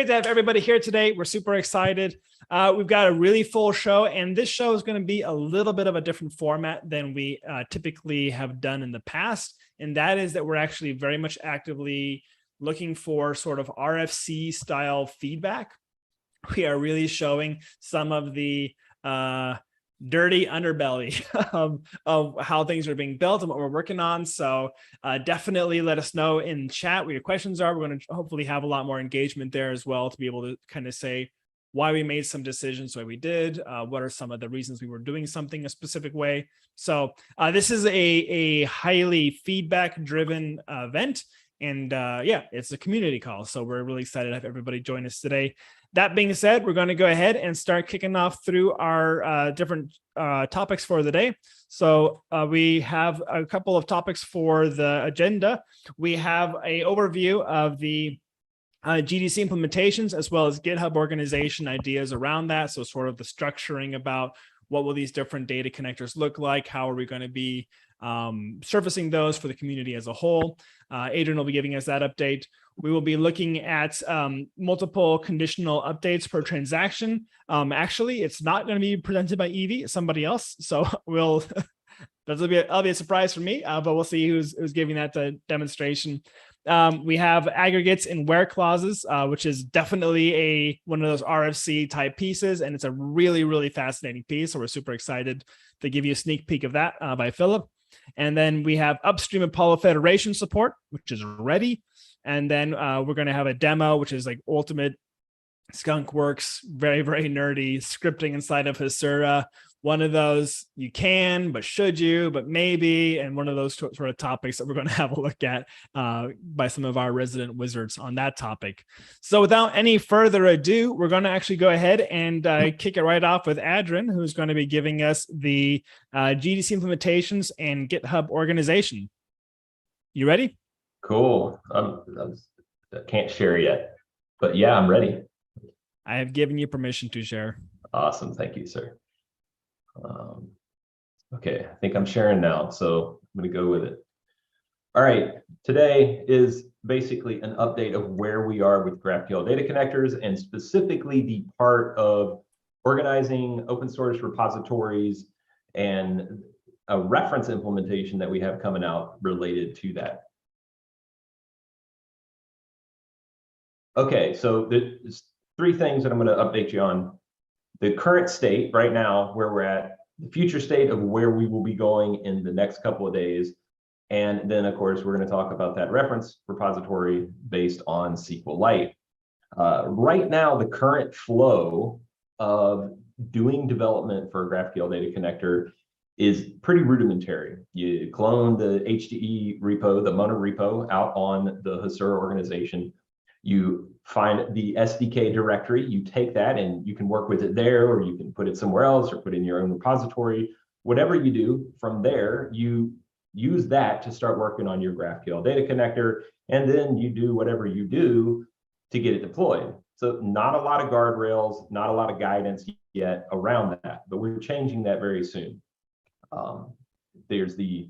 Great to have everybody here today. We're super excited. We've got a really full show, and this show is going to be a little bit of a different format than we typically have done in the past. And that is that we're actually very much actively looking for sort of RFC style feedback. We are really showing some of the dirty underbelly of how things are being built and what we're working on. So definitely let us know in chat what your questions are. We're going to hopefully have a lot more engagement there as well to be able to kind of say why we made some decisions the way we did, what are some of the reasons we were doing something a specific way. So this is a highly feedback driven event. And yeah, it's a community call. So we're really excited to have everybody join us today. That being said, we're going to go ahead and start kicking off through our different topics for the day. So we have a couple of topics for the agenda. We have an overview of the GDC implementations, as well as GitHub organization ideas around that. So sort of the structuring about what will these different data connectors look like? How are we going to be surfacing those for the community as a whole? Adrian will be giving us that update. We will be looking at multiple conditional updates per transaction. Actually, it's not going to be presented by Evie, it's somebody else. So we'll that'll be a surprise for me, but we'll see who's giving that demonstration. We have aggregates and where clauses, which is definitely one of those RFC type pieces, and it's a really, really fascinating piece. So we're super excited to give you a sneak peek of that by Philip. And then we have Upstream Apollo Federation support, which is ready. And then we're going to have a demo, which is like ultimate skunk works, very, very nerdy scripting inside of Hasura. One of those you can, but should you, but maybe, and one of those sort of topics that we're going to have a look at by some of our resident wizards on that topic. So without any further ado, we're going to actually go ahead and kick it right off with Adrian, who's going to be giving us the GDC implementations and GitHub organization. You ready? Cool. I can't share yet, but yeah, I'm ready. I have given you permission to share. Awesome. Thank you, sir. Okay, I think I'm sharing now, so I'm going to go with it. All right, today is basically an update of where we are with GraphQL data connectors, and specifically the part of organizing open source repositories and a reference implementation that we have coming out related to that. Okay, so there's three things that I'm going to update you on. The current state right now, where we're at, the future state of where we will be going in the next couple of days. And then, of course, we're going to talk about that reference repository based on SQLite. Right now, the current flow of doing development for a GraphQL data connector is pretty rudimentary. You clone the HDE repo, the mono repo, out on the Hasura organization. You find the SDK directory, you take that and you can work with it there, or you can put it somewhere else or put it in your own repository. Whatever you do from there, you use that to start working on your GraphQL data connector, and then you do whatever you do to get it deployed. So not a lot of guardrails, not a lot of guidance yet around that, but we're changing that very soon. There's the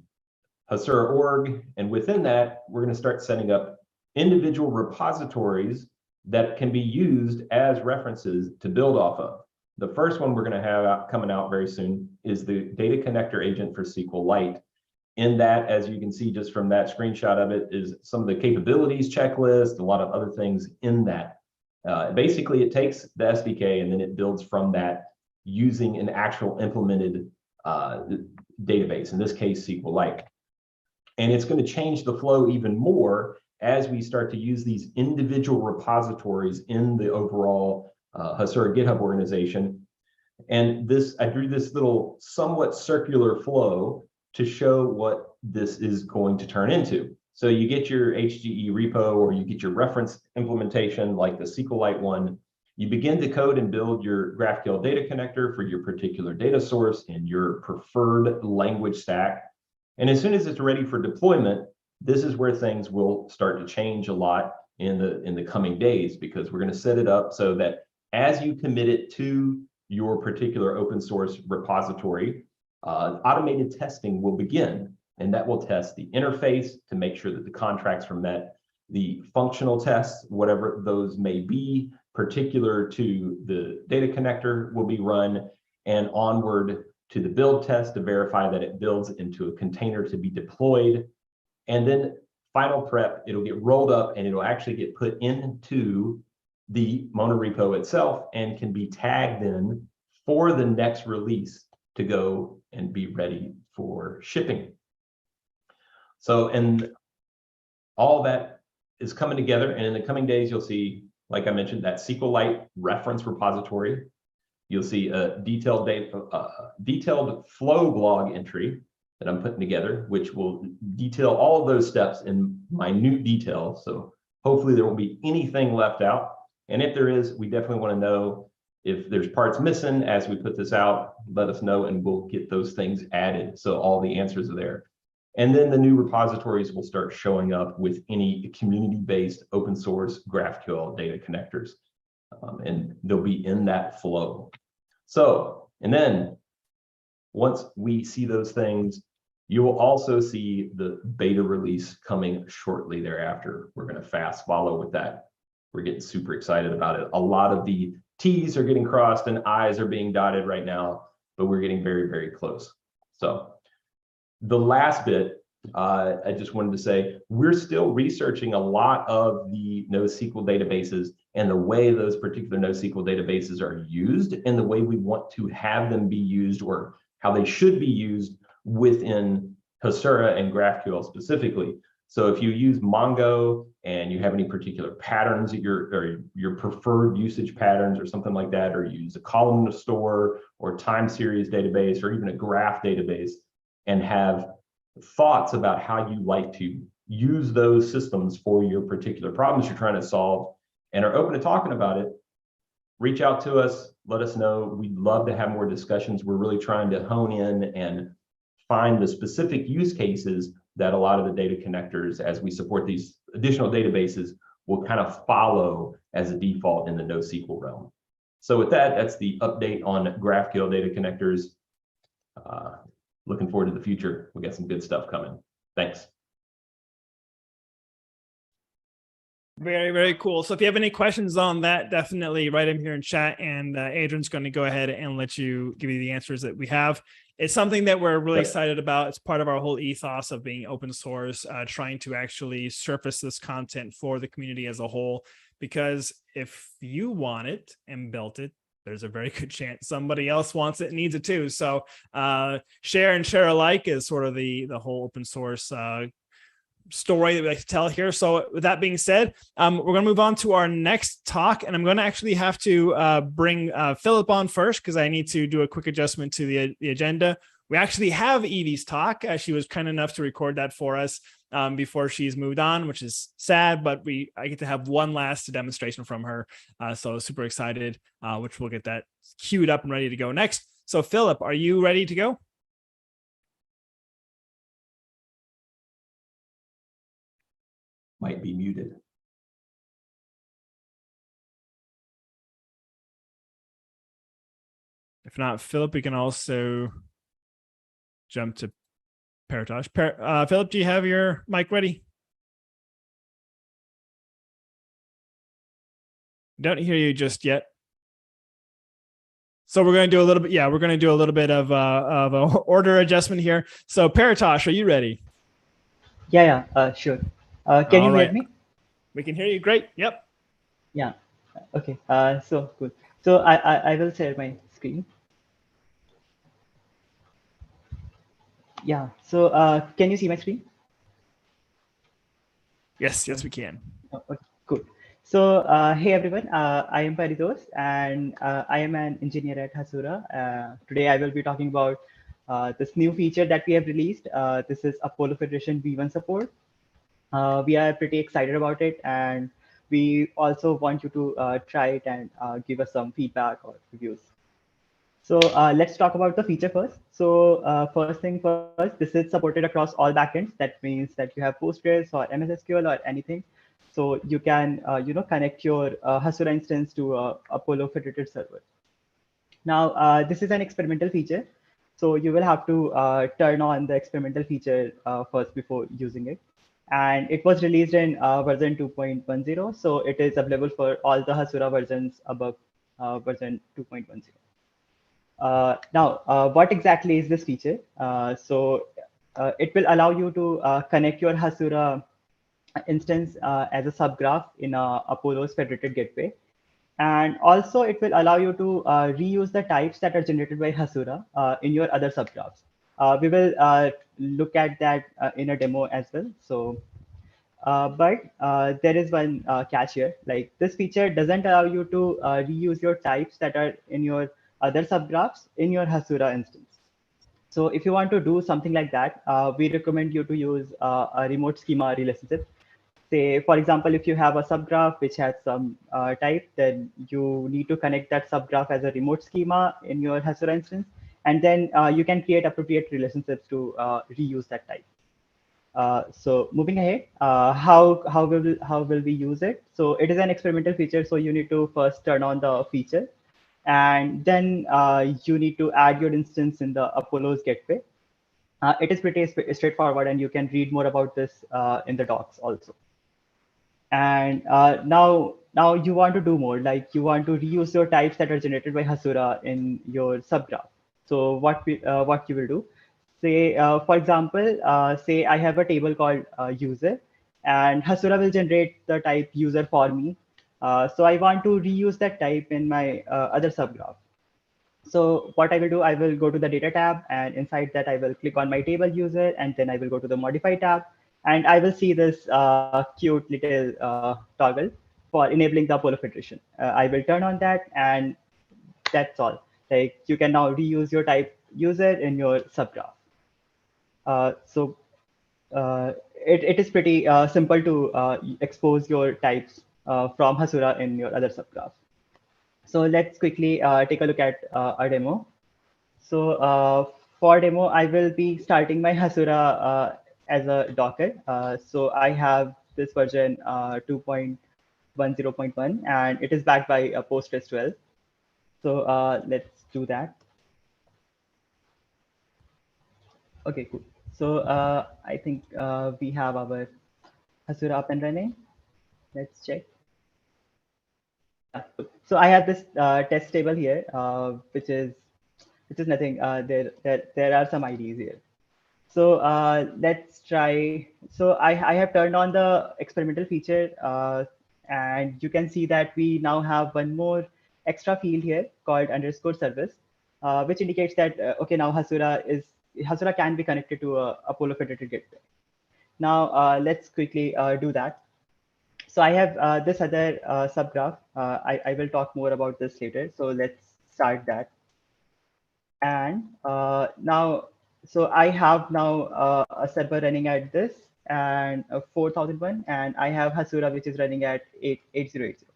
Hasura org, and within that, we're going to start setting up individual repositories that can be used as references to build off of. The first one we're going to have coming out very soon is the data connector agent for SQLite. In that, as you can see just from that screenshot of it, is some of the capabilities checklist, a lot of other things in that. Basically, it takes the SDK and then it builds from that using an actual implemented database, in this case, SQLite. And it's going to change the flow even more as we start to use these individual repositories in the overall Hasura GitHub organization. And this, I drew this little somewhat circular flow to show what this is going to turn into. So you get your HDE repo, or you get your reference implementation like the SQLite one. You begin to code and build your GraphQL data connector for your particular data source in your preferred language stack. And as soon as it's ready for deployment, this is where things will start to change a lot in the coming days, because we're going to set it up so that as you commit it to your particular open source repository, automated testing will begin, and that will test the interface to make sure that the contracts are met, the functional tests, whatever those may be, particular to the data connector will be run, and onward to the build test to verify that it builds into a container to be deployed. And then final prep, it'll get rolled up and it'll actually get put into the monorepo itself and can be tagged in for the next release to go and be ready for shipping. So, and all that is coming together, and in the coming days, you'll see, like I mentioned, that SQLite reference repository. You'll see a detailed flow blog entry that I'm putting together, which will detail all of those steps in minute detail. So hopefully there won't be anything left out. And if there is, we definitely want to know if there's parts missing as we put this out, let us know and we'll get those things added. So all the answers are there. And then the new repositories will start showing up with any community-based open source GraphQL data connectors. And they'll be in that flow. So, and then once we see those things, you will also see the beta release coming shortly thereafter. We're going to fast follow with that. We're getting super excited about it. A lot of the T's are getting crossed and I's are being dotted right now, but we're getting very, very close. So the last bit, I just wanted to say, we're still researching a lot of the NoSQL databases and the way those particular NoSQL databases are used and the way we want to have them be used, or how they should be used within Hasura and GraphQL specifically. So if you use Mongo and you have any particular patterns that your preferred usage patterns or something like that, or you use a column store or time series database or even a graph database, and have thoughts about how you like to use those systems for your particular problems you're trying to solve and are open to talking about it, reach out to us, let us know. We'd love to have more discussions. We're really trying to hone in and find the specific use cases that a lot of the data connectors, as we support these additional databases, will kind of follow as a default in the NoSQL realm. So with that, that's the update on GraphQL data connectors. Looking forward to the future. We got some good stuff coming. Thanks. Very, very cool. So if you have any questions on that, definitely write them here in chat, and Adrian's going to go ahead and let you give you the answers that we have. It's something that we're really excited about. It's part of our whole ethos of being open source, trying to actually surface this content for the community as a whole, because if you want it and built it, there's a very good chance somebody else wants it and needs it too. So share and share alike is sort of the whole open source story that we like to tell here. So with that being said, we're going to move on to our next talk, and I'm going to actually have to bring Philip on first because I need to do a quick adjustment to the agenda. We actually have Evie's talk. She was kind enough to record that for us before she's moved on, which is sad, but I get to have one last demonstration from her. So super excited, which we'll get that queued up and ready to go next. So Philip, are you ready to go? Might be muted. If not, Philip, we can also jump to Paratosh. Philip, do you have your mic ready? Don't hear you just yet. So we're going to do a little bit. Yeah, we're going to do a little bit of an order adjustment here. So Paratosh, are you ready? Yeah, sure. Can you hear me? We can hear you. Great. Yep. Yeah. Okay. So good. So I will share my screen. Yeah. So can you see my screen? Yes, we can. Oh, okay, cool. So hey everyone, I am Paritosh, and I am an engineer at Hasura. Today I will be talking about this new feature that we have released. This is Apollo Federation V1 support. We are pretty excited about it, and we also want you to try it and give us some feedback or reviews. So let's talk about the feature first. So first thing first, this is supported across all backends. That means that you have Postgres or MS SQL or anything. So you can connect your Hasura instance to Apollo federated server. Now this is an experimental feature, so you will have to turn on the experimental feature first before using it. and it was released in version 2.10. So it is available for all the Hasura versions above version 2.10. Now, what exactly is this feature? It will allow you to connect your Hasura instance as a subgraph in Apollo's federated gateway. And also it will allow you to reuse the types that are generated by Hasura in your other subgraphs. We will look at that in a demo as well. But there is one catch here. Like, this feature doesn't allow you to reuse your types that are in your other subgraphs in your Hasura instance. So if you want to do something like that, we recommend you to use a remote schema relationship. Say, for example, if you have a subgraph which has some type, then you need to connect that subgraph as a remote schema in your Hasura instance, and then you can create appropriate relationships to reuse that type. So moving ahead, how will we use it? So it is an experimental feature, so you need to first turn on the feature, and then you need to add your instance in the Apollo's gateway. It is pretty straightforward, and you can read more about this in the docs also. And now you want to do more, like you want to reuse your types that are generated by Hasura in your subgraph. So what you will do, say, for example, say I have a table called user, and Hasura will generate the type user for me. So I want to reuse that type in my other subgraph. So what I will do, I will go to the data tab, and inside that I will click on my table user, and then I will go to the modify tab, and I will see this cute little toggle for enabling the Apollo Federation. I will turn on that, and that's all. Like, you can now reuse your type user in your subgraph. It is pretty simple to expose your types from Hasura in your other subgraph. So let's quickly take a look at our demo. So for demo, I will be starting my Hasura as a Docker. So I have this version 2.10.1, and it is backed by Postgres 12. So let's do that. Okay, cool. So I think we have our Hasura up and running. Let's check. Yeah. So I have this test table here, which is nothing. There are some IDs here. So let's try. So I have turned on the experimental feature, and you can see that we now have one more extra field here called _service, which indicates that okay, now Hasura can be connected to a Apollo federated gateway. Now let's quickly do that. So I have this other subgraph. I will talk more about this later. So let's start that. And now, so I have now a server running at this and 4001, and I have Hasura, which is running at 8080.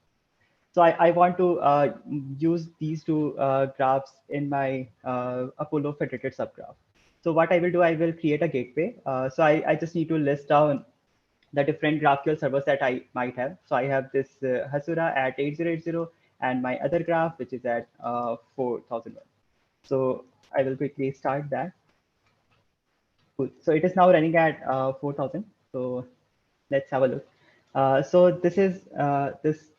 So I want to use these two graphs in my Apollo federated subgraph. So what I will do, I will create a gateway. So I just need to list down the different GraphQL servers that I might have. So I have this Hasura at 8080 and my other graph, which is at 4001. So I will quickly start that. Cool. So it is now running at 4000. So let's have a look. So this is this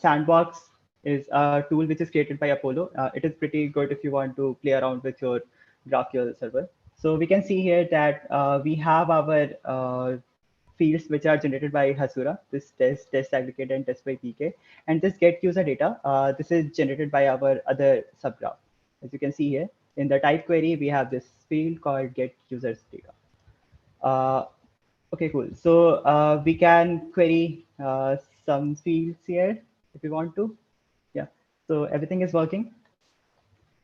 sandbox is a tool which is created by Apollo. It is pretty good if you want to play around with your GraphQL server. So we can see here that we have our fields which are generated by Hasura, this test aggregate and test by PK, and this get user data. This is generated by our other subgraph. As you can see here, in the type query, we have this field called get users data. Okay, cool. So we can query some fields here if you want to. Yeah. So everything is working.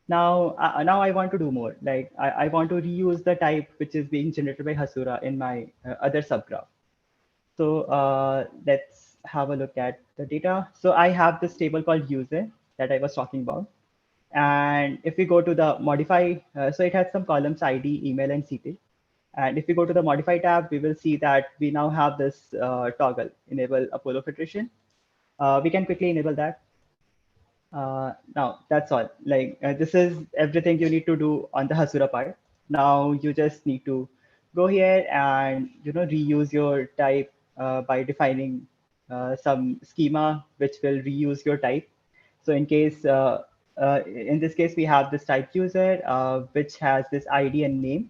Now I want to do more. Like I want to reuse the type which is being generated by Hasura in my other subgraph. So let's have a look at the data. So I have this table called user that I was talking about. And if we go to the modify, so it has some columns ID, email, and CT. And if we go to the modify tab, we will see that we now have this toggle, enable Apollo Federation. We can quickly enable that. Now that's all. Like this is everything you need to do on the Hasura part. Now you just need to go here and reuse your type by defining some schema which will reuse your type. So in case in this case we have this type user which has this ID and name.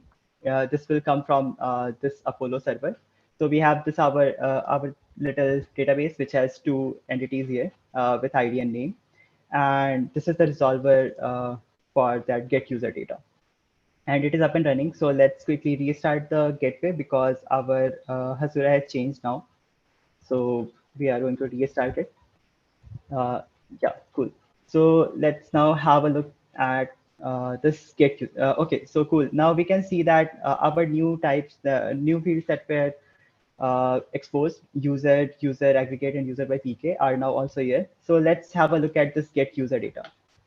This will come from this Apollo server. So we have this our little database which has two entities here with ID and name, and this is the resolver for that get user data, and it is up and running. So let's quickly restart the gateway because our Hasura has changed now. So we are going to restart it. Yeah, cool. So let's now have a look at this get. Okay, so cool. Now we can see that our new types, the new fields that were exposed, user, aggregate, and user by PK are now also here. So let's have a look at this get user data.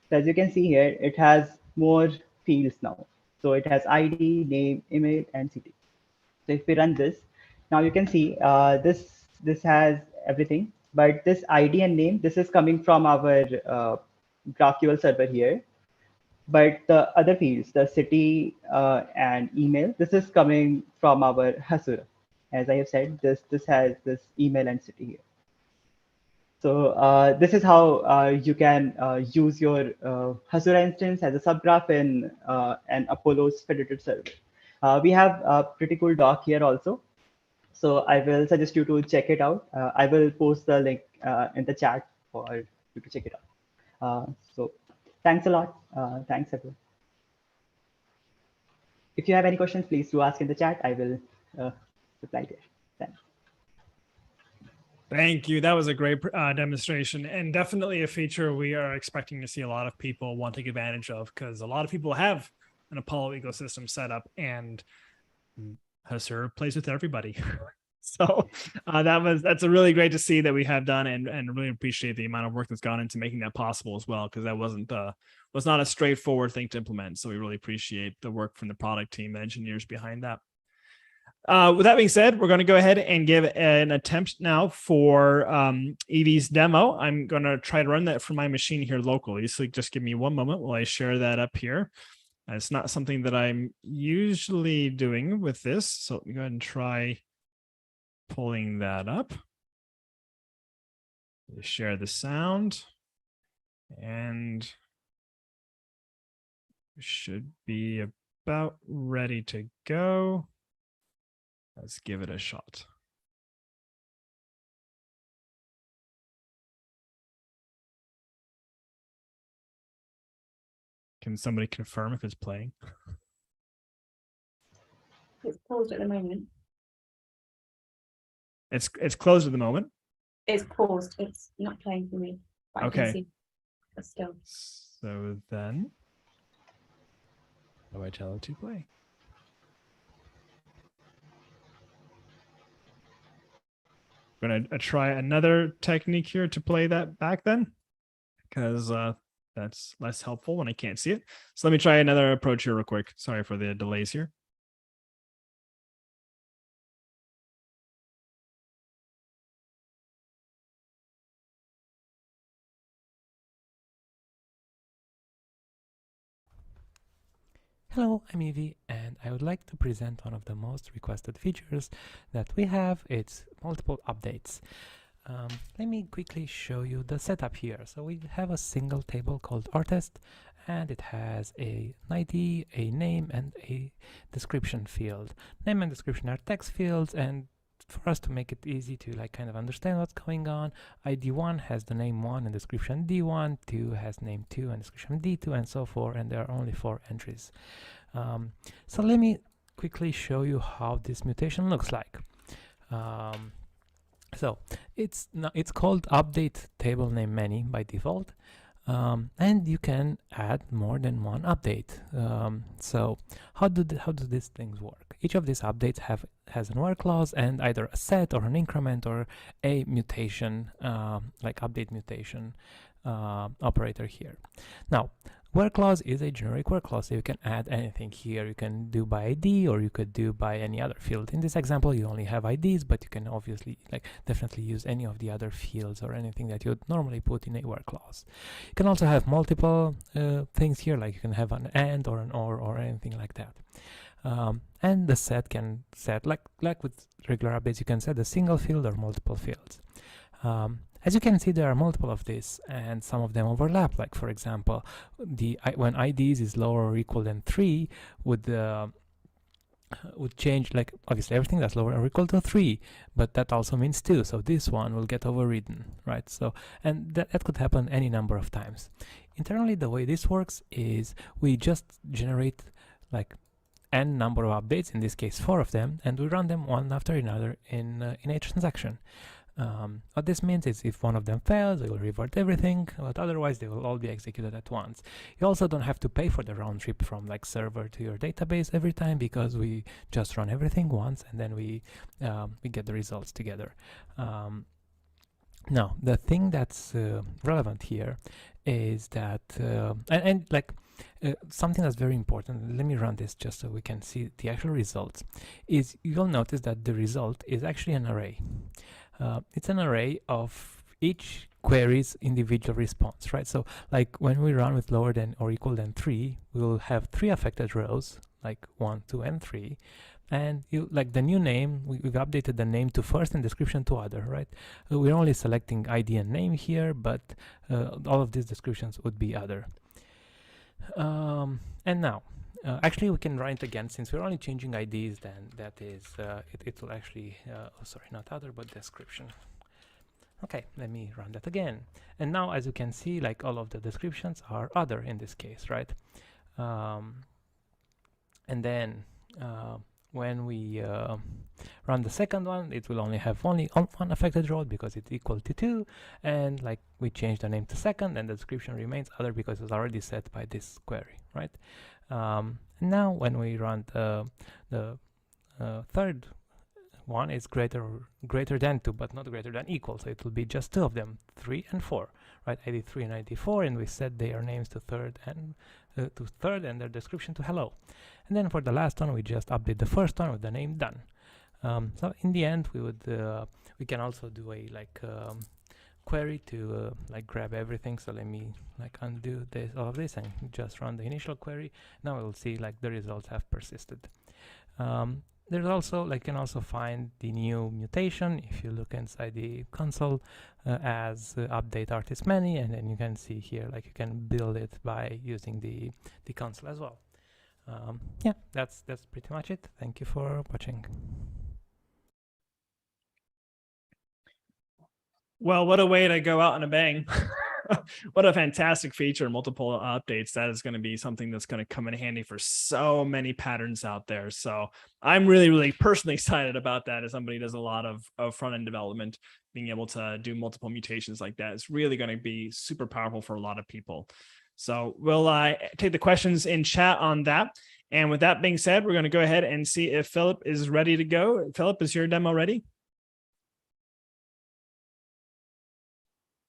So as you can see here, it has more fields now. So it has ID, name, email, and city. So if we run this, now you can see this has everything, but this ID and name, this is coming from our GraphQL server here. But the other fields, the city and email, this is coming from our Hasura. As I have said, this has this email and city here. So this is how you can use your Hasura instance as a subgraph in an Apollo's federated server. We have a pretty cool doc here also. So I will suggest you to check it out. I will post the link in the chat for you to check it out. So thanks a lot. Thanks everyone. If you have any questions, please do ask in the chat. I will reply there. Thanks. Thank you. That was a great demonstration, and definitely a feature we are expecting to see a lot of people want to take advantage of, because a lot of people have an Apollo ecosystem set up, and Hasura plays with everybody. So that's a really great to see that we have done, and really appreciate the amount of work that's gone into making that possible as well, because that was not a straightforward thing to implement. So we really appreciate the work from the product team, the engineers behind that. With that being said, we're going to go ahead and give an attempt now for Evie's demo. I'm going to try to run that from my machine here locally. So just give me one moment while I share that up here. It's not something that I'm usually doing with this. So let me go ahead and try pulling that up. Share the sound. And should be about ready to go. Let's give it a shot. Can somebody confirm if it's playing? It's paused at the moment. It's closed at the moment. It's paused. It's not playing for me. But Okay. I can see it still. So then, how do I tell it to play? I'm going to try another technique here to play that back then, because that's less helpful when I can't see it. So let me try another approach here real quick. Sorry for the delays here. Hello, I'm Evie, and I would like to present one of the most requested features that we have. It's multiple updates. Let me quickly show you the setup here. So we have a single table called artist, and it has an ID, a name, and a description field. Name and description are text fields, and for us to make it easy to kind of understand what's going on, ID1 has the name 1 and description D1, 2 has name 2 and description D2, and so forth, and there are only 4 entries. So let me quickly show you how this mutation looks like. So it's called update table name many by default, and you can add more than one update. So how do these things work? Each of these updates has a where clause and either a set or an increment or a mutation, like update mutation operator here. Now, where clause is a generic where clause, so you can add anything here. You can do by ID, or you could do by any other field. In this example, you only have IDs, but you can obviously definitely use any of the other fields or anything that you would normally put in a where clause. You can also have multiple things here, like you can have an and or an or anything like that. And the set can set, like with regular updates, you can set a single field or multiple fields. As you can see, there are multiple of these, and some of them overlap. Like, for example, when IDs is lower or equal than 3 would change, like, obviously everything that's lower or equal to 3, but that also means 2, so this one will get overridden, right? So, and that could happen any number of times. Internally, the way this works is we just generate like n number of updates, in this case 4 of them, and we run them one after another in a transaction. What this means is if one of them fails, it will revert everything, but otherwise they will all be executed at once. You also don't have to pay for the round trip from like server to your database every time, because we just run everything once and then we get the results together. Now, the thing that's relevant here is that, something that's very important, let me run this just so we can see the actual results, is you'll notice that the result is actually an array. It's an array of each query's individual response, right? So like when we run with lower than or equal than 3, we will have 3 affected rows, like 1, 2, and 3. And you like the new name, we've updated the name to first and description to other, right? We're only selecting ID and name here, but all of these descriptions would be other. And now, actually we can run it again, since we're only changing IDs, then that is, it will actually, oh, sorry, not other, but description. Okay, let me run that again. And now, as you can see, like all of the descriptions are other in this case, right? And then when we run the second one, it will only have one affected row because it's equal to 2, and like we change the name to second, and the description remains other because it's already set by this query, right? Now when we run the third one, is greater than 2, but not greater than equal, so it will be just 2 of them, 3 and 4, right? ID 3 and ID 4, and we set their names to third and their description to hello. And then for the last one, we just update the first one with the name done. So in the end, we can also do a query to like grab everything. So let me like undo all of this and just run the initial query. Now we'll see like the results have persisted. There's also, like, you can also find the new mutation if you look inside the console as update artist many, and then you can see here, like, you can build it by using the console as well. Yeah, that's pretty much it. Thank you for watching. Well, what a way to go out on a bang. What a fantastic feature, multiple updates. That is going to be something that's going to come in handy for so many patterns out there. So I'm really, really personally excited about that. As somebody who does a lot of front-end development, being able to do multiple mutations like that is really going to be super powerful for a lot of people. So we'll take the questions in chat on that. And with that being said, we're going to go ahead and see if Philip is ready to go. Philip, is your demo ready?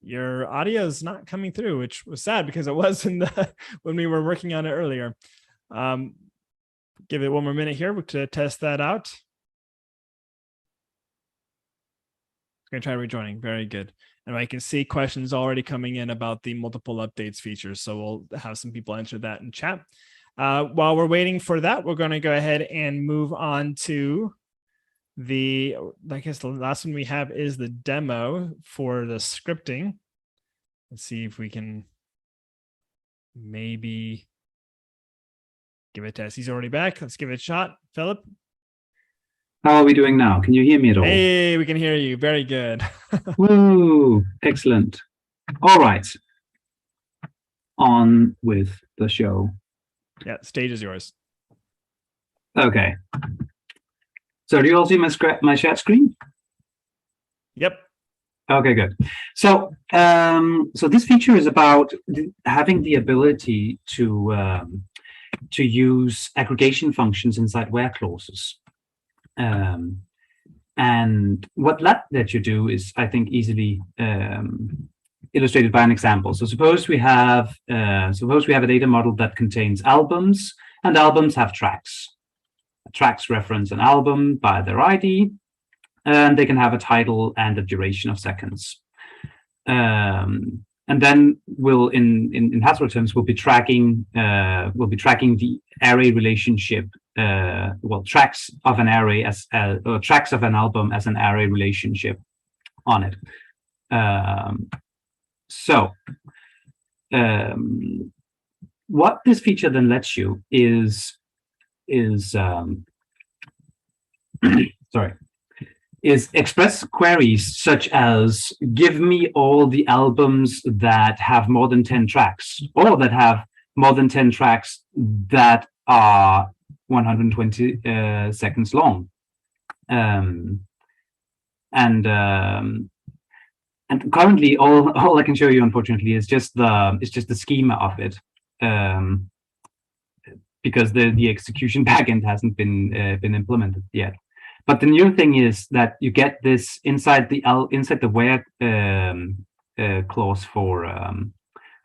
Your audio is not coming through, which was sad because it was in the when we were working on it earlier. Give it one more minute here to test that out. Going to try rejoining. Very good. And I can see questions already coming in about the multiple updates features. So we'll have some people answer that in chat. While we're waiting for that, we're going to go ahead and move on to I guess the last one we have is the demo for the scripting. Let's see if we can maybe give it a test. He's already back. Let's give it a shot. Philip. How are we doing now? Can you hear me at all? Hey, we can hear you. Very good. Woo, excellent. All right. On with the show. Yeah, stage is yours. Okay. So do you all see my chat screen? Yep. Okay, good. So, so this feature is about having the ability to use aggregation functions inside where clauses. And what that lets you do is, I think, easily illustrated by an example. So suppose we have a data model that contains albums, and albums have tracks. Tracks reference an album by their ID, and they can have a title and a duration of seconds. and then we'll in Hasura terms we'll be tracking the array relationship, tracks of an array as or tracks of an album as an array relationship on it. What this feature then lets you is express queries such as give me all the albums that have more than 10 tracks, or that have more than 10 tracks that are 120 seconds long. And currently all I can show you, unfortunately, is just the schema of it, because the execution backend hasn't been implemented yet. But the new thing is that you get this inside the where clause for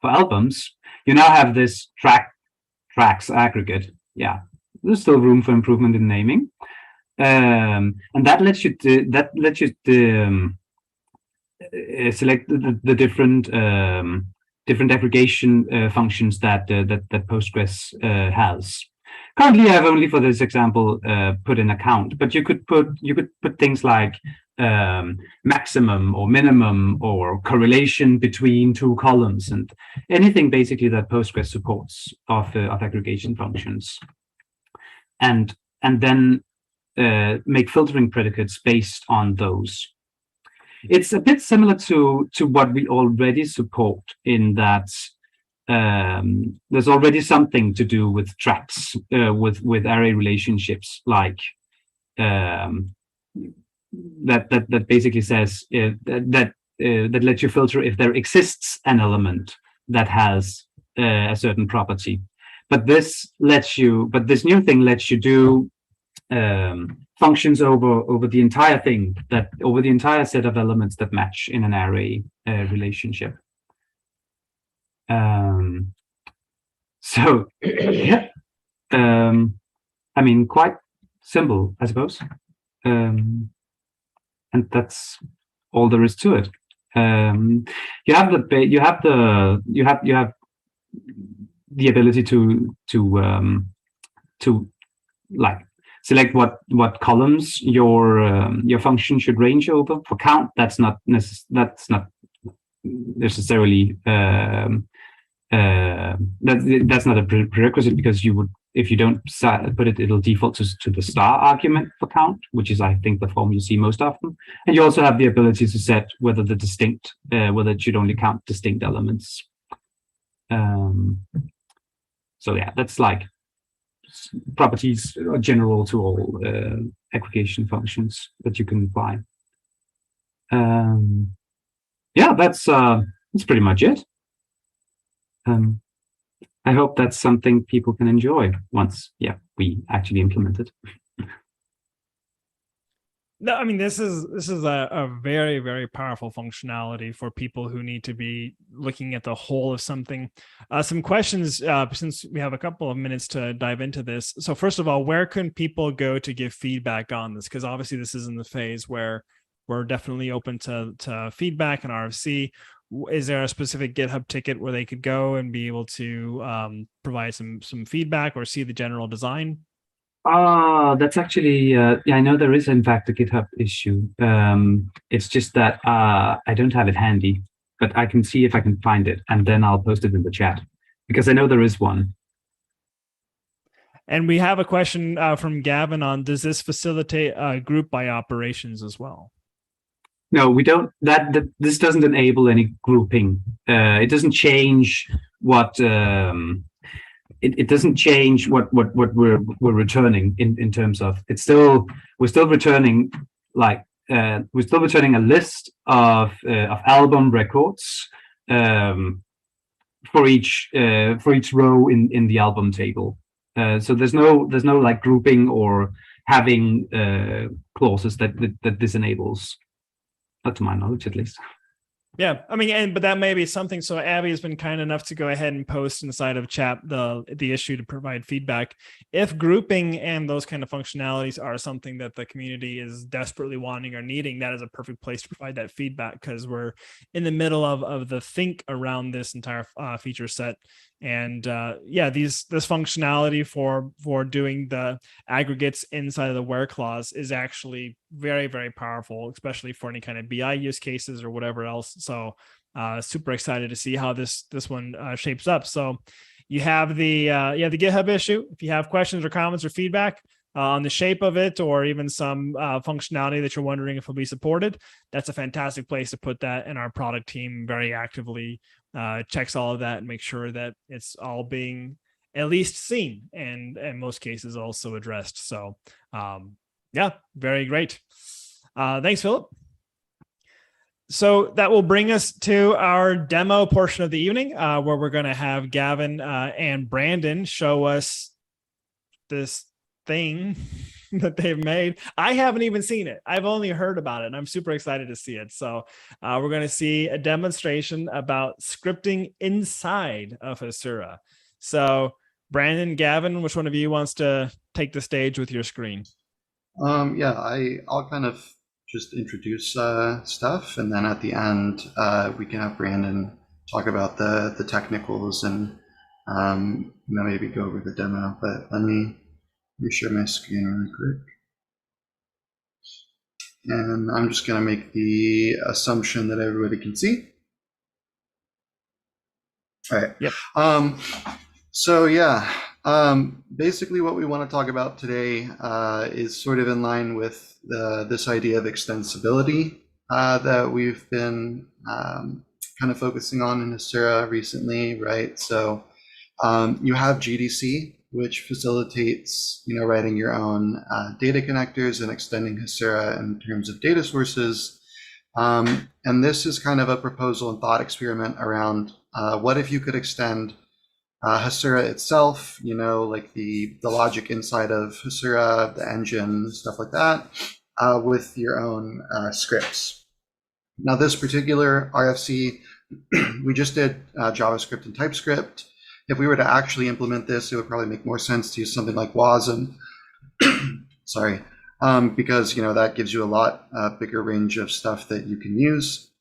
albums. You now have this tracks aggregate. Yeah, there's still room for improvement in naming, and that lets you select the different aggregation functions that Postgres has. Currently, I have only for this example put in a count, but you could put things like maximum or minimum or correlation between two columns and anything basically that Postgres supports of aggregation functions, and then make filtering predicates based on those. It's a bit similar to what we already support in that there's already something to do with tracks, with array relationships, like that basically says that lets you filter if there exists an element that has a certain property. But this new thing lets you do functions over the entire thing, over the entire set of elements that match in an array relationship. So yeah, I mean, quite simple, I suppose, and that's all there is to it. You have the ability to like select what columns your function should range over. For count, that's not necessarily that's not a prerequisite, because if you don't put it, it'll default to the star argument for count, which is, I think, the form you see most often. And you also have the ability to set whether whether it should only count distinct elements. So yeah, that's like properties are general to all aggregation functions that you can apply. Yeah, that's pretty much it. I hope that's something people can enjoy once, we actually implement it. No, I mean, this is a very, very powerful functionality for people who need to be looking at the whole of something. Some questions, since we have a couple of minutes to dive into this. So first of all, where can people go to give feedback on this? Because obviously this is in the phase where we're definitely open to feedback and RFC. Is there a specific GitHub ticket where they could go and be able to provide some feedback or see the general design? That's actually, I know there is in fact a GitHub issue. It's just that I don't have it handy, but I can see if I can find it, and then I'll post it in the chat, because I know there is one. And we have a question from Gavin on, does this facilitate group by operations as well? No, we don't. This doesn't enable any grouping. It doesn't change what it doesn't change what we're returning in terms of we're still returning like we're still returning a list of album records for each row in the album table. So there's no like grouping or having clauses that this enables. Not to my knowledge, at least. Yeah, I mean, but that may be something. So Abby has been kind enough to go ahead and post inside of chat the issue to provide feedback. If grouping and those kind of functionalities are something that the community is desperately wanting or needing, that is a perfect place to provide that feedback, because we're in the middle of the think around this entire feature set. And yeah, this functionality for doing the aggregates inside of the where clause is actually very, very powerful, especially for any kind of BI use cases or whatever else. So super excited to see how this one shapes up. So you have the GitHub issue. If you have questions or comments or feedback on the shape of it, or even some functionality that you're wondering if will be supported, that's a fantastic place to put that. And our product team very actively checks all of that and make sure that it's all being at least seen, and in most cases also addressed. So yeah, very great. Thanks, Philip. So that will bring us to our demo portion of the evening, where we're going to have Gavin and Brandon show us this thing that they've made. I haven't even seen it. I've only heard about it, and I'm super excited to see it. So we're going to see a demonstration about scripting inside of Hasura. So Brandon, Gavin, which one of you wants to take the stage with your screen? Yeah, I'll kind of just introduce stuff, and then at the end we can have Brandon talk about the technicals and maybe go over the demo. But let me share my screen really quick, and I'm just going to make the assumption that everybody can see. All right. Yep. So yeah, basically what we want to talk about today is sort of in line with this idea of extensibility that we've been kind of focusing on in Hasura recently, right? So you have GDC, which facilitates, writing your own data connectors and extending Hasura in terms of data sources. And this is kind of a proposal and thought experiment around what if you could extend Hasura itself, like the logic inside of Hasura, the engine, stuff like that, with your own scripts. Now, this particular RFC, we just did JavaScript and TypeScript. If we were to actually implement this, it would probably make more sense to use something like WASM. Sorry, because that gives you a lot bigger range of stuff that you can use.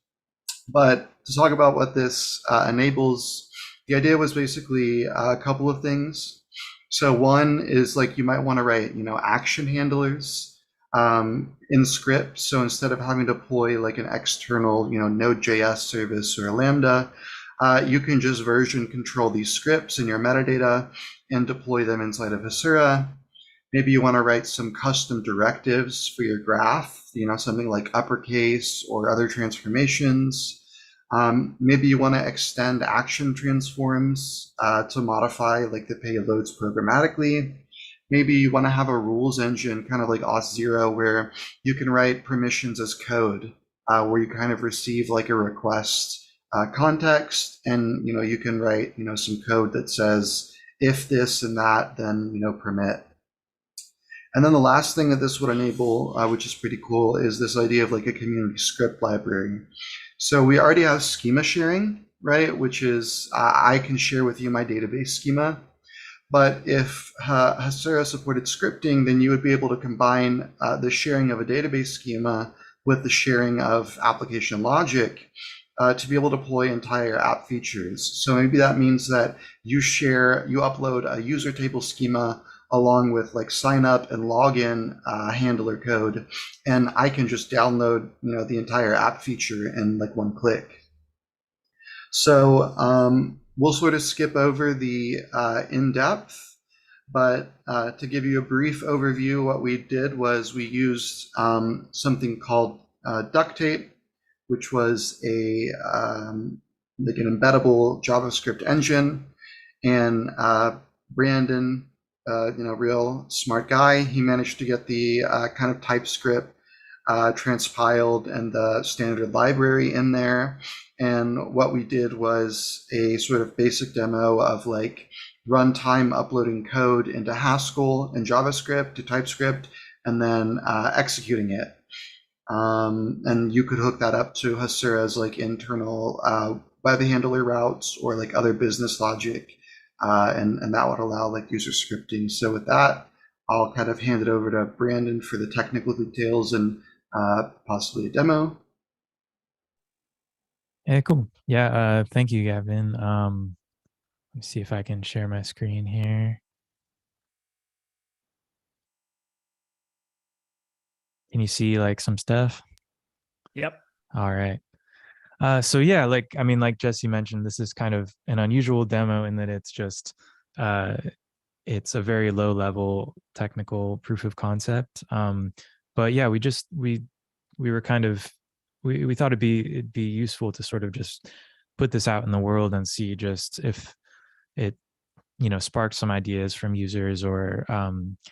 But to talk about what this enables, the idea was basically a couple of things. So one is like you might want to write, action handlers in script. So instead of having to deploy like an external, Node.js service or a Lambda, you can just version control these scripts in your metadata and deploy them inside of Hasura. Maybe you want to write some custom directives for your graph, something like uppercase or other transformations. Maybe you want to extend action transforms to modify like the payloads programmatically. Maybe you want to have a rules engine, kind of like Auth0, where you can write permissions as code, where you kind of receive like a request context, and you can write some code that says if this and that, then permit. And then the last thing that this would enable, which is pretty cool, is this idea of like a community script library. So we already have schema sharing, right? Which is I can share with you my database schema. But if Hasura supported scripting, then you would be able to combine the sharing of a database schema with the sharing of application logic to be able to deploy entire app features. So maybe that means that you upload a user table schema along with like sign up and login handler code, and I can just download the entire app feature in like one click. So we'll sort of skip over the in-depth, but to give you a brief overview, what we did was we used something called duct tape, which was like an embeddable JavaScript engine, and Brandon, real smart guy, he managed to get the kind of TypeScript transpiled and the standard library in there. And what we did was a sort of basic demo of like runtime uploading code into Haskell and JavaScript to TypeScript, and then executing it. And you could hook that up to Hasura's like internal web handler routes or like other business logic, and that would allow like user scripting. So with that, I'll kind of hand it over to Brandon for the technical details and possibly a demo. Yeah, cool. Yeah, thank you, Gavin. Let me see if I can share my screen here. Can you see like some stuff? Yep. All right. So yeah, like like Jesse mentioned, this is kind of an unusual demo in that it's just it's a very low level technical proof of concept. But yeah, we were kind of we thought it'd be useful to sort of just put this out in the world and see just if it sparked some ideas from users or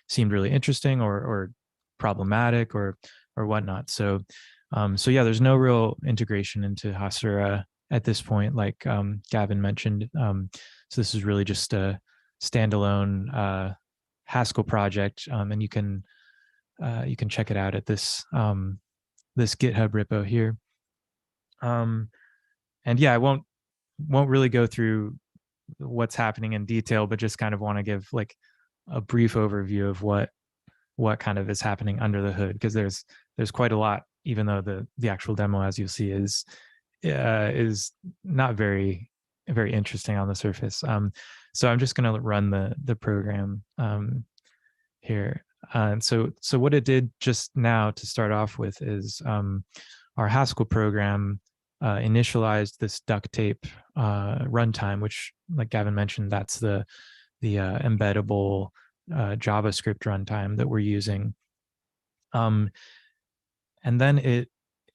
seemed really interesting or problematic or whatnot. So so yeah, there's no real integration into Hasura at this point, like Gavin mentioned. So this is really just a standalone Haskell project, and you can check it out at this this GitHub repo here. And yeah, I won't really go through what's happening in detail, but just kind of want to give like a brief overview of what kind of is happening under the hood, because there's quite a lot, even though the actual demo, as you'll see, is not very interesting on the surface. So I'm just going to run the program here. And so what it did just now to start off with is our Haskell program initialized this duct tape runtime, which, like Gavin mentioned, that's the embeddable JavaScript runtime that we're using. And then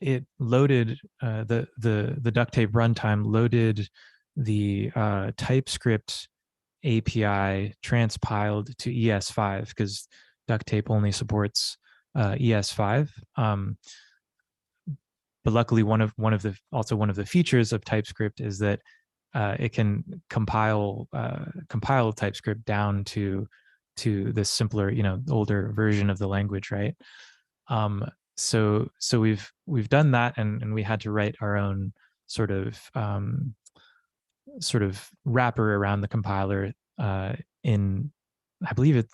it loaded the duct tape runtime loaded the TypeScript API transpiled to ES5, because duct tape only supports ES5. But luckily, one of the features of TypeScript is that it can compile TypeScript down to this simpler, older version of the language, right? So we've done that, and we had to write our own sort of wrapper around the compiler in, I believe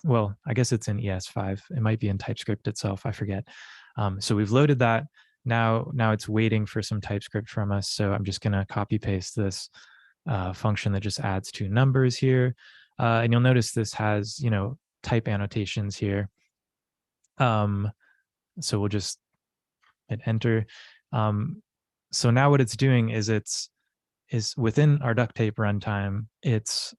I guess it's in ES5. It might be in TypeScript itself, I forget. So we've loaded that. Now it's waiting for some TypeScript from us. So I'm just going to copy paste this function that just adds two numbers here. And you'll notice this has, type annotations here. So we'll just hit enter. So now what it's doing is is within our duct tape runtime, it's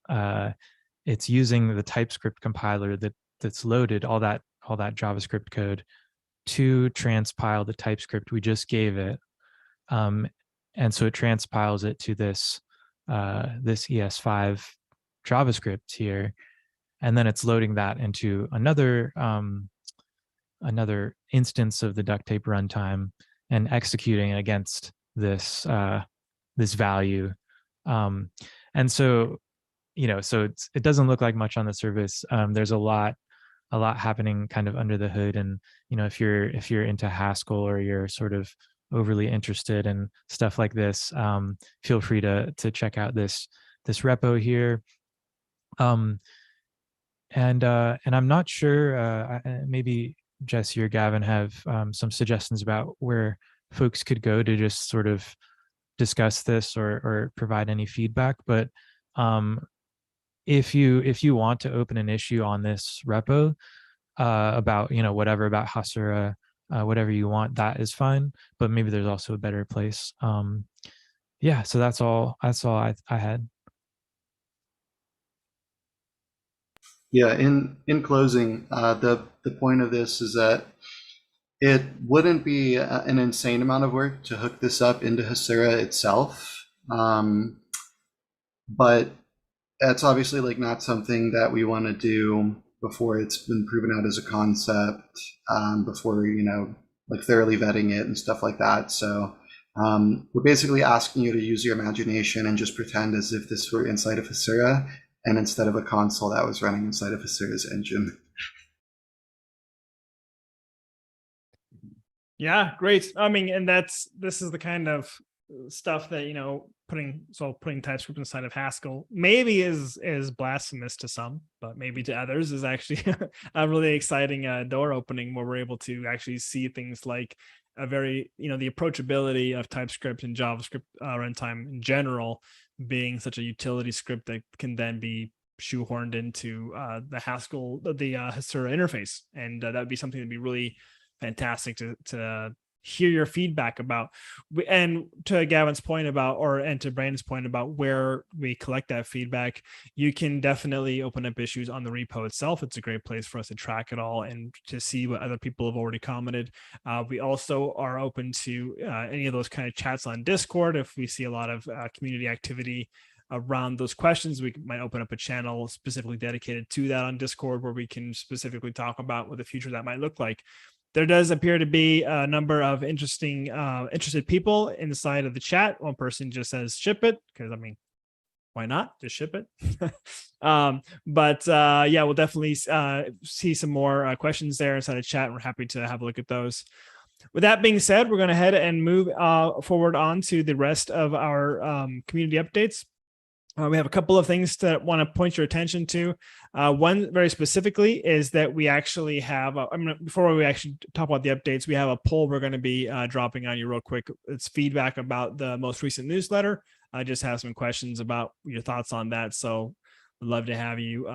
using the TypeScript compiler that's loaded all that JavaScript code to transpile the TypeScript we just gave it. And so it transpiles it to this ES5 JavaScript here, and then it's loading that into another instance of the duct tape runtime and executing against this this value. And so it doesn't look like much on the surface. There's a lot happening kind of under the hood, and if you're into Haskell or you're sort of overly interested in stuff like this, feel free to check out this repo here. And I'm not sure, maybe Jesse or Gavin have some suggestions about where folks could go to just sort of discuss this or provide any feedback. But if you want to open an issue on this repo about whatever about Hasura, whatever you want, that is fine. But maybe there's also a better place. Yeah, so that's all I had. Yeah, in closing, the point of this is that it wouldn't be an insane amount of work to hook this up into Hasura itself, but that's obviously like not something that we want to do before it's been proven out as a concept, before like thoroughly vetting it and stuff like that. So we're basically asking you to use your imagination and just pretend as if this were inside of Hasura, and instead of a console that was running inside of Hasura's engine. Yeah, great. I mean, and this is the kind of stuff that, putting TypeScript inside of Haskell maybe is blasphemous to some, but maybe to others is actually a really exciting door opening where we're able to actually see things like a very, the approachability of TypeScript and JavaScript runtime in general being such a utility script that can then be shoehorned into the Haskell, the Hasura interface. And that would be something that'd be really fantastic to hear your feedback about. And to Gavin's point and to Brandon's point about where we collect that feedback, you can definitely open up issues on the repo itself. It's a great place for us to track it all and to see what other people have already commented. We also are open to any of those kind of chats on Discord. If we see a lot of community activity around those questions, we might open up a channel specifically dedicated to that on Discord where we can specifically talk about what the future that might look like. There does appear to be a number of interested people inside of the chat. One person just says ship it, because I mean, why not? Just ship it. Yeah, we'll definitely see some more questions there inside the chat. We're happy to have a look at those. With that being said, we're going to head and move forward on to the rest of our community updates. We have a couple of things that want to point your attention to. One very specifically is that we actually have, before we actually talk about the updates, we have a poll we're going to be dropping on you real quick. It's feedback about the most recent newsletter. I just have some questions about your thoughts on that. So we'd love to have you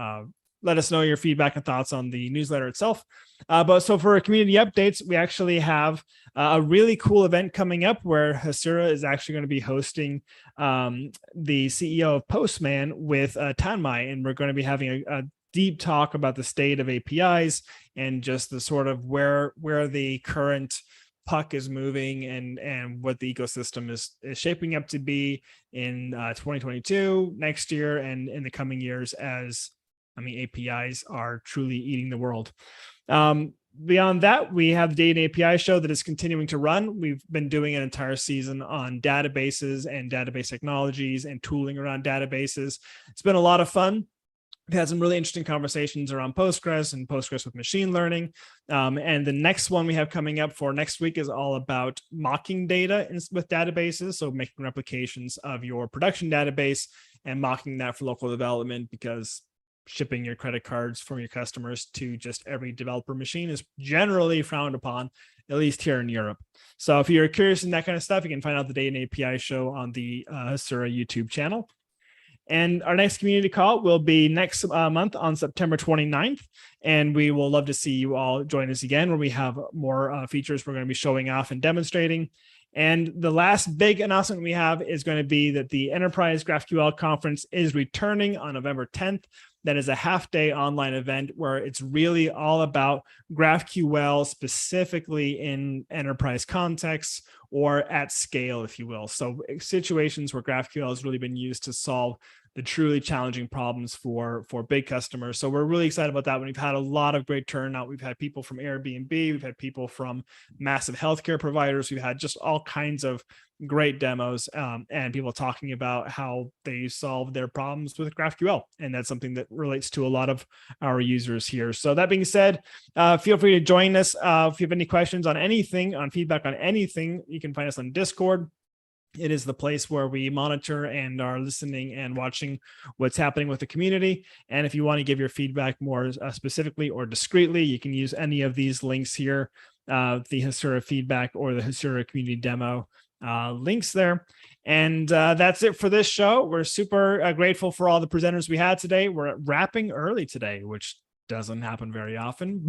let us know your feedback and thoughts on the newsletter itself. So for community updates, we actually have a really cool event coming up where Hasura is actually going to be hosting the CEO of Postman with Tanmai, and we're going to be having a deep talk about the state of APIs and just the sort of where the current puck is moving and what the ecosystem is shaping up to be in 2022, next year, and in the coming years as APIs are truly eating the world. Beyond that, we have the Data API show that is continuing to run. We've been doing an entire season on databases and database technologies and tooling around databases. It's been a lot of fun. We've had some really interesting conversations around Postgres and Postgres with machine learning. And the next one we have coming up for next week is all about mocking data with databases. So making replications of your production database and mocking that for local development, because shipping your credit cards from your customers to just every developer machine is generally frowned upon, at least here in Europe. So if you're curious in that kind of stuff, you can find out the Data API show on the Hasura YouTube channel. And our next community call will be next month on September 29th. And we will love to see you all join us again, where we have more features we're going to be showing off and demonstrating. And the last big announcement we have is going to be that the Enterprise GraphQL conference is returning on November 10th. That is a half-day online event where it's really all about GraphQL, specifically in enterprise contexts or at scale, if you will. So situations where GraphQL has really been used to solve the truly challenging problems for big customers. So we're really excited about that one. We've had a lot of great turnout. We've had people from Airbnb. We've had people from massive healthcare providers. We've had just all kinds of great demos and people talking about how they solve their problems with GraphQL. And that's something that relates to a lot of our users here. So that being said, feel free to join us. If you have any questions on anything, on feedback on anything, you can find us on Discord. It is the place where we monitor and are listening and watching what's happening with the community. And if you want to give your feedback more specifically or discreetly, you can use any of these links here, the Hasura feedback or the Hasura community demo links there. And that's it for this show. We're super grateful for all the presenters we had today. We're wrapping early today, which doesn't happen very often,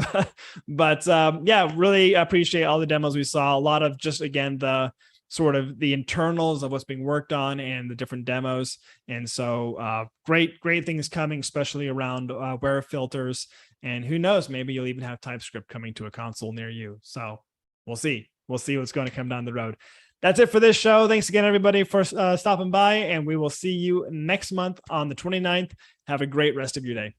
but yeah, really appreciate all the demos we saw. A lot of just, again, the sort of the internals of what's being worked on and the different demos. And so great things coming, especially around where filters, and who knows, maybe you'll even have TypeScript coming to a console near you. So we'll see what's going to come down the road. That's it for this show. Thanks again, everybody, for stopping by, and we will see you next month on the 29th. Have a great rest of your day.